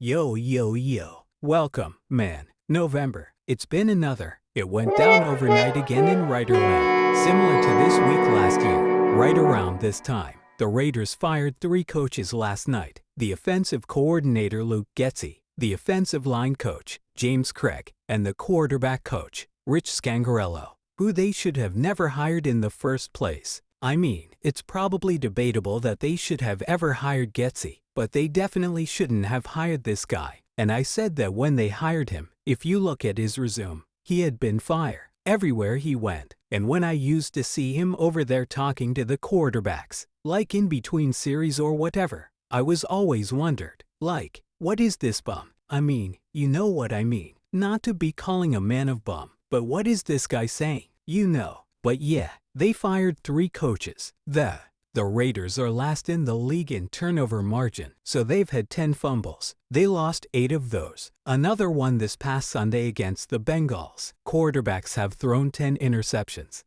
Yo, yo, yo. Welcome, man. November. It's been another. It went down overnight again in Raiderland. Similar to this week last year, right around this time, the Raiders fired 3 coaches last night. The offensive coordinator Luke Getsy, the offensive line coach, James Cregg, and the quarterback coach, Scangarello, who they should have never hired in the first place. I mean, it's probably debatable that they should have ever hired Getsy, but they definitely shouldn't have hired this guy. And I said that when they hired him, if you look at his resume, he had been fired everywhere he went. And when I used to see him over there talking to the quarterbacks, like in between series or whatever, I was always wondered, like, what is this bum? I mean, you know what I mean. Not to be calling a man of bum, but what is this guy saying? You know. But yeah, they fired 3 coaches. The Raiders are last in the league in turnover margin, so they've had 10 fumbles. They lost 8 of those. Another one this past Sunday against the Bengals. Quarterbacks have thrown 10 interceptions.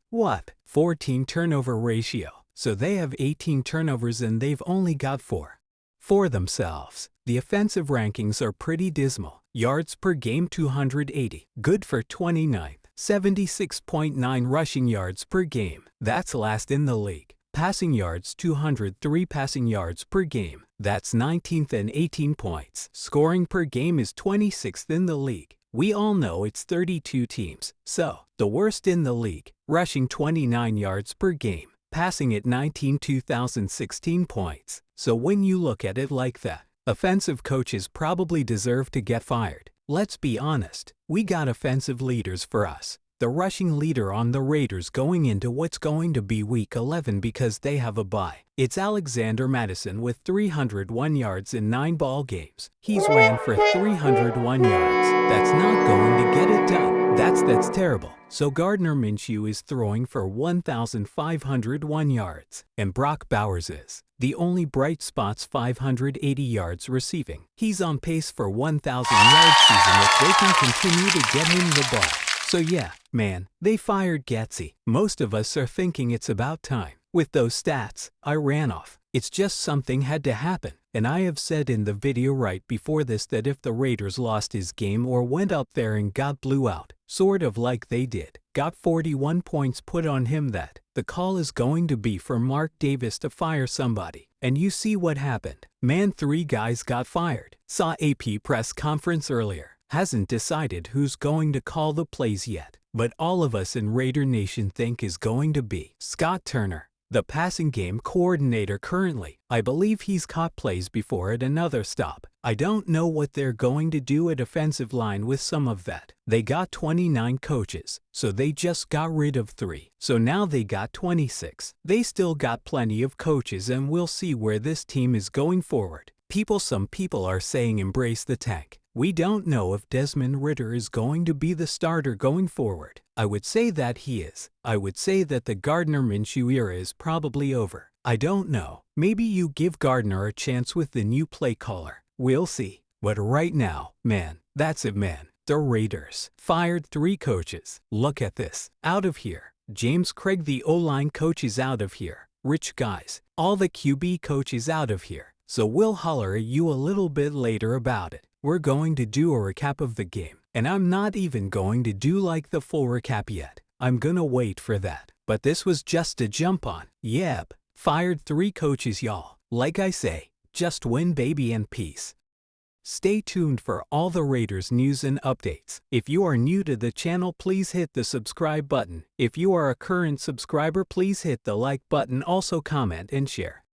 14 turnover ratio. So they have 18 turnovers and they've only got 4 for themselves. The offensive rankings are pretty dismal. Yards per game 280. Good for 29th. 76.9 rushing yards per game. That's last in the league. Passing yards 203 passing yards per game. That's 19th and 18 points. Scoring per game is 26th in the league. We all know it's 32 teams, so the worst in the league. Rushing 29 yards per game. Passing at 19 2016 points. So when you look at it like that, offensive coaches probably deserve to get fired. Let's be honest, we got offensive leaders for us. The rushing leader on the Raiders going into what's going to be Week 11 because they have a bye. It's Alexander Mattison with 301 yards in 9 ball games. He's ran for 301 yards. That's not going to get it done. That's terrible. So Gardner Minshew is throwing for 1,501 yards. And Brock Bowers is. The only bright spot's 580 yards receiving. He's on pace for 1,000 yard season if they can continue to get him the ball. So yeah, man, they fired Getsy. Most of us are thinking it's about time. With those stats, I ran off. It's just something had to happen. And I have said in the video right before this that if the Raiders lost his game or went up there and got blew out, sort of like they did, got 41 points put on him, that the call is going to be for Mark Davis to fire somebody. And you see what happened. Man, 3 guys got fired. Saw AP press conference earlier. Hasn't decided who's going to call the plays yet. But all of us in Raider Nation think is going to be Scott Turner, the passing game coordinator currently. I believe he's caught plays before at another stop. I don't know what they're going to do at offensive line with some of that. They got 29 coaches, so they just got rid of 3. So now they got 26. They still got plenty of coaches and we'll see where this team is going forward. Some people are saying embrace the tank. We don't know if Desmond Ridder is going to be the starter going forward. I would say that he is. I would say that the Gardner Minshew era is probably over. I don't know. Maybe you give Gardner a chance with the new play caller. We'll see. But right now, man, that's it, man. The Raiders fired 3 coaches. Look at this. Out of here. James Cregg, the O-line coach, is out of here. Rich guys. All the QB coaches out of here. So we'll holler at you a little bit later about it. We're going to do a recap of the game, and I'm not even going to do like the full recap yet. I'm gonna wait for that. But this was just a jump on. Yep, fired 3 coaches, y'all. Like I say, just win, baby, and peace. Stay tuned for all the Raiders news and updates. If you are new to the channel, please hit the subscribe button. If you are a current subscriber, please hit the like button, also comment and share.